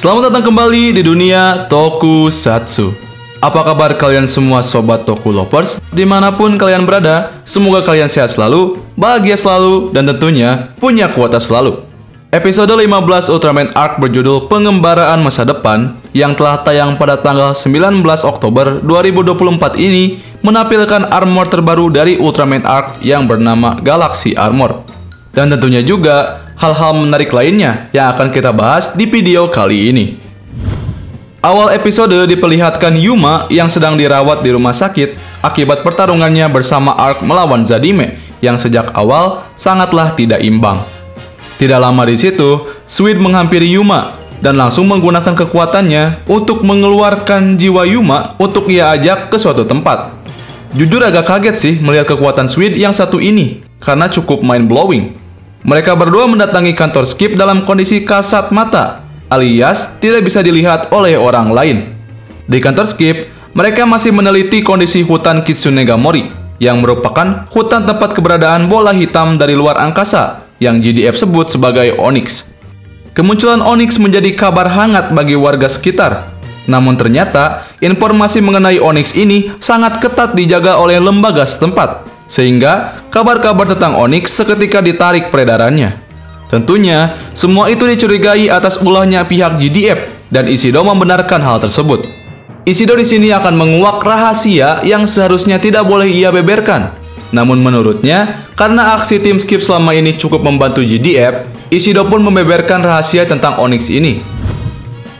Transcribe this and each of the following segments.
Selamat datang kembali di dunia Tokusatsu. Apa kabar kalian semua sobat Toku Lovers dimanapun kalian berada? Semoga kalian sehat selalu, bahagia selalu, dan tentunya punya kuota selalu. Episode 15 Ultraman Arc berjudul Pengembaraan Masa Depan yang telah tayang pada tanggal 19 Oktober 2024 ini menampilkan armor terbaru dari Ultraman Arc yang bernama Galaxy Armor. Dan tentunya juga hal-hal menarik lainnya yang akan kita bahas di video kali ini. Awal episode diperlihatkan Yuma yang sedang dirawat di rumah sakit akibat pertarungannya bersama Arc melawan Zadime yang sejak awal sangatlah tidak imbang. Tidak lama di situ, Sweet menghampiri Yuma dan langsung menggunakan kekuatannya untuk mengeluarkan jiwa Yuma untuk ia ajak ke suatu tempat. Jujur agak kaget sih melihat kekuatan Sweet yang satu ini karena cukup mind-blowing. Mereka berdua mendatangi kantor Skip dalam kondisi kasat mata, alias tidak bisa dilihat oleh orang lain. Di kantor Skip, mereka masih meneliti kondisi hutan Kitsunegamori, yang merupakan hutan tempat keberadaan bola hitam dari luar angkasa, yang JDF sebut sebagai Onyx. Kemunculan Onyx menjadi kabar hangat bagi warga sekitar. Namun ternyata, informasi mengenai Onyx ini sangat ketat dijaga oleh lembaga setempat. Sehingga kabar-kabar tentang Onyx seketika ditarik peredarannya. Tentunya, semua itu dicurigai atas ulahnya pihak JDF dan Ishido membenarkan hal tersebut. Ishido di sini akan menguak rahasia yang seharusnya tidak boleh ia beberkan. Namun menurutnya, karena aksi tim Skip selama ini cukup membantu JDF, Ishido pun membeberkan rahasia tentang Onyx ini.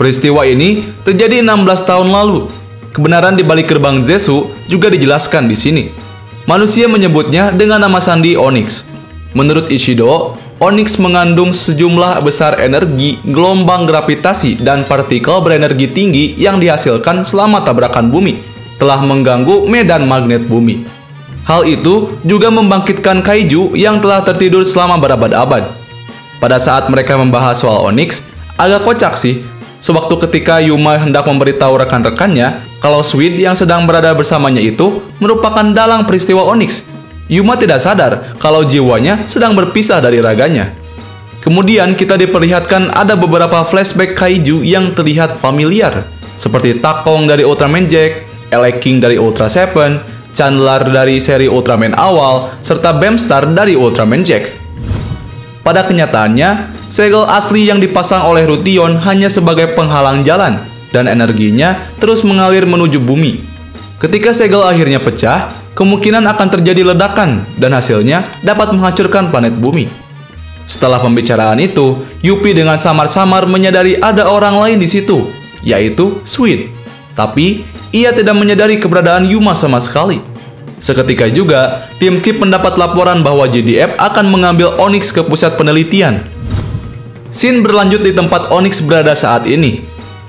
Peristiwa ini terjadi 16 tahun lalu. Kebenaran di balik gerbang Zesu juga dijelaskan di sini. Manusia menyebutnya dengan nama sandi Onyx. Menurut Ishido, Onyx mengandung sejumlah besar energi, gelombang gravitasi, dan partikel berenergi tinggi yang dihasilkan selama tabrakan bumi telah mengganggu medan magnet bumi. Hal itu juga membangkitkan kaiju yang telah tertidur selama berabad-abad. Pada saat mereka membahas soal Onyx, agak kocak sih. Sewaktu ketika Yuma hendak memberitahu rekan-rekannya kalau Sweet yang sedang berada bersamanya itu merupakan dalang peristiwa Onyx, Yuma tidak sadar kalau jiwanya sedang berpisah dari raganya. Kemudian kita diperlihatkan ada beberapa flashback kaiju yang terlihat familiar, seperti Takong dari Ultraman Jack, Eleking dari Ultra Seven, Chandler dari seri Ultraman awal, serta Beamstar dari Ultraman Jack. Pada kenyataannya, segel asli yang dipasang oleh Rution hanya sebagai penghalang jalan, dan energinya terus mengalir menuju bumi. Ketika segel akhirnya pecah, kemungkinan akan terjadi ledakan, dan hasilnya dapat menghancurkan planet bumi. Setelah pembicaraan itu, Yuppie dengan samar-samar menyadari ada orang lain di situ, yaitu Sweet. Tapi, ia tidak menyadari keberadaan Yuma sama sekali. Seketika juga, tim Skip mendapat laporan bahwa JDF akan mengambil Onyx ke pusat penelitian. Scene berlanjut di tempat Onyx berada saat ini.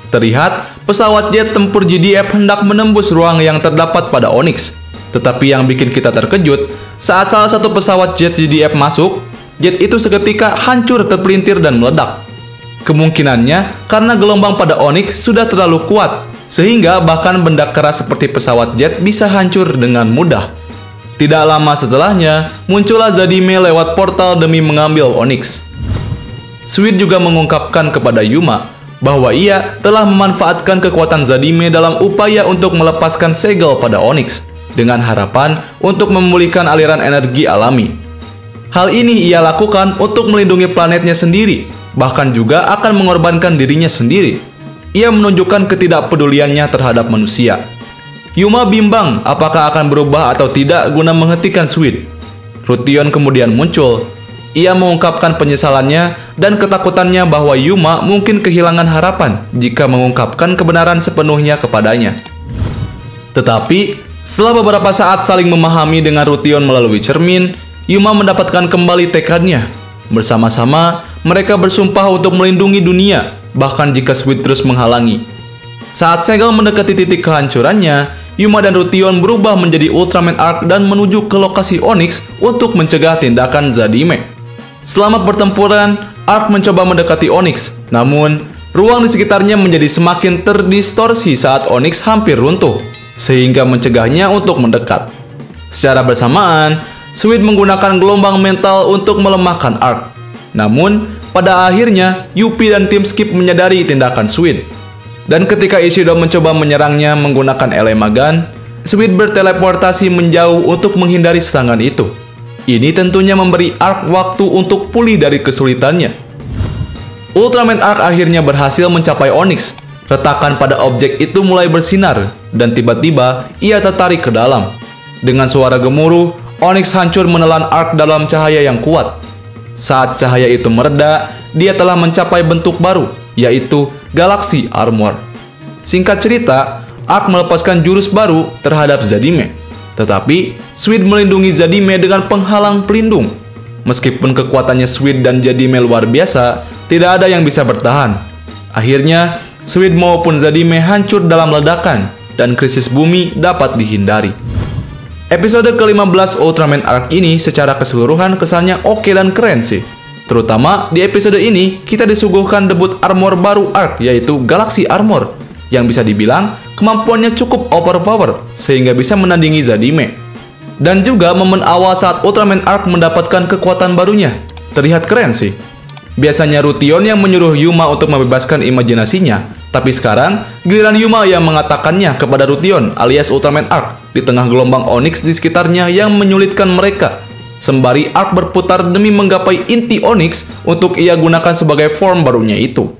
Terlihat pesawat jet tempur JDF hendak menembus ruang yang terdapat pada Onyx. Tetapi yang bikin kita terkejut, saat salah satu pesawat jet JDF masuk, jet itu seketika hancur terpelintir dan meledak. Kemungkinannya karena gelombang pada Onyx sudah terlalu kuat, sehingga bahkan benda keras seperti pesawat jet bisa hancur dengan mudah. Tidak lama setelahnya, muncullah Zadime lewat portal demi mengambil Onyx. Sweet juga mengungkapkan kepada Yuma bahwa ia telah memanfaatkan kekuatan Zadime dalam upaya untuk melepaskan segel pada Onyx dengan harapan untuk memulihkan aliran energi alami. Hal ini ia lakukan untuk melindungi planetnya sendiri, bahkan juga akan mengorbankan dirinya sendiri. Ia menunjukkan ketidakpeduliannya terhadap manusia. Yuma bimbang apakah akan berubah atau tidak guna menghentikan Sweet. Rution kemudian muncul. Ia mengungkapkan penyesalannya dan ketakutannya bahwa Yuma mungkin kehilangan harapan jika mengungkapkan kebenaran sepenuhnya kepadanya. Tetapi, setelah beberapa saat saling memahami dengan Rution melalui cermin, Yuma mendapatkan kembali tekadnya. Bersama-sama, mereka bersumpah untuk melindungi dunia, bahkan jika Sweet terus menghalangi. Saat segel mendekati titik kehancurannya, Yuma dan Rution berubah menjadi Ultraman Arc dan menuju ke lokasi Onyx untuk mencegah tindakan Zadime. Selama pertempuran, Arc mencoba mendekati Onyx, namun ruang di sekitarnya menjadi semakin terdistorsi saat Onyx hampir runtuh, sehingga mencegahnya untuk mendekat. Secara bersamaan, Sweet menggunakan gelombang mental untuk melemahkan Arc. Namun, pada akhirnya Yuppie dan tim Skip menyadari tindakan Sweet. Dan ketika Ishido mencoba menyerangnya menggunakan Elema Gun, Sweet berteleportasi menjauh untuk menghindari serangan itu. Ini tentunya memberi Arc waktu untuk pulih dari kesulitannya. Ultraman Arc akhirnya berhasil mencapai Onyx. Retakan pada objek itu mulai bersinar, dan tiba-tiba ia tertarik ke dalam. Dengan suara gemuruh, Onyx hancur menelan Arc dalam cahaya yang kuat. Saat cahaya itu mereda, dia telah mencapai bentuk baru, yaitu Galaxy Armor. Singkat cerita, Arc melepaskan jurus baru terhadap Zadime. Tetapi, Sweet melindungi Zadime dengan penghalang pelindung. Meskipun kekuatannya Sweet dan Zadime luar biasa, tidak ada yang bisa bertahan. Akhirnya, Sweet maupun Zadime hancur dalam ledakan, dan krisis bumi dapat dihindari. Episode ke-15 Ultraman Arc ini secara keseluruhan kesannya oke dan keren sih. Terutama di episode ini, kita disuguhkan debut armor baru Arc, yaitu Galaxy Armor, yang bisa dibilang kemampuannya cukup overpower sehingga bisa menandingi Zadime. Dan juga momen awal saat Ultraman Arc mendapatkan kekuatan barunya. Terlihat keren sih. Biasanya Rution yang menyuruh Yuma untuk membebaskan imajinasinya, tapi sekarang giliran Yuma yang mengatakannya kepada Rution alias Ultraman Arc di tengah gelombang Onyx di sekitarnya yang menyulitkan mereka. Sembari Arc berputar demi menggapai inti Onyx untuk ia gunakan sebagai form barunya itu.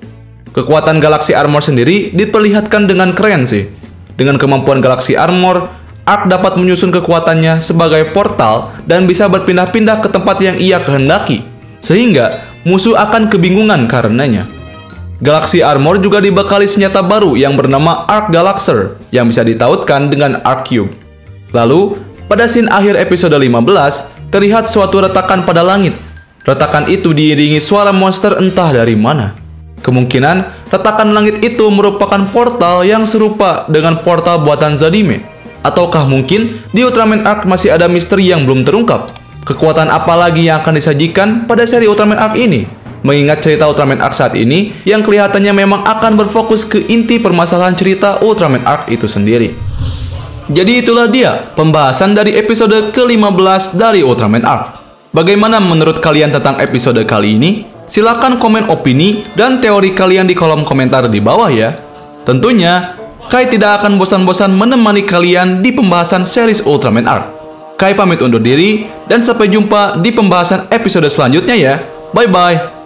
Kekuatan Galaxy Armor sendiri diperlihatkan dengan keren sih. Dengan kemampuan Galaxy Armor, Arc dapat menyusun kekuatannya sebagai portal dan bisa berpindah-pindah ke tempat yang ia kehendaki, sehingga musuh akan kebingungan karenanya. Galaxy Armor juga dibekali senjata baru yang bernama Arc Galaxer yang bisa ditautkan dengan Arc Cube. Lalu, pada scene akhir episode 15, terlihat suatu retakan pada langit. Retakan itu diiringi suara monster entah dari mana. Kemungkinan retakan langit itu merupakan portal yang serupa dengan portal buatan Zadime. Ataukah mungkin di Ultraman Arc masih ada misteri yang belum terungkap? Kekuatan apa lagi yang akan disajikan pada seri Ultraman Arc ini? Mengingat cerita Ultraman Arc saat ini yang kelihatannya memang akan berfokus ke inti permasalahan cerita Ultraman Arc itu sendiri. Jadi itulah dia pembahasan dari episode ke-15 dari Ultraman Arc. Bagaimana menurut kalian tentang episode kali ini? Silahkan komen opini dan teori kalian di kolom komentar di bawah ya. Tentunya, Kai tidak akan bosan-bosan menemani kalian di pembahasan series Ultraman Arc. Kai pamit undur diri, dan sampai jumpa di pembahasan episode selanjutnya ya. Bye-bye.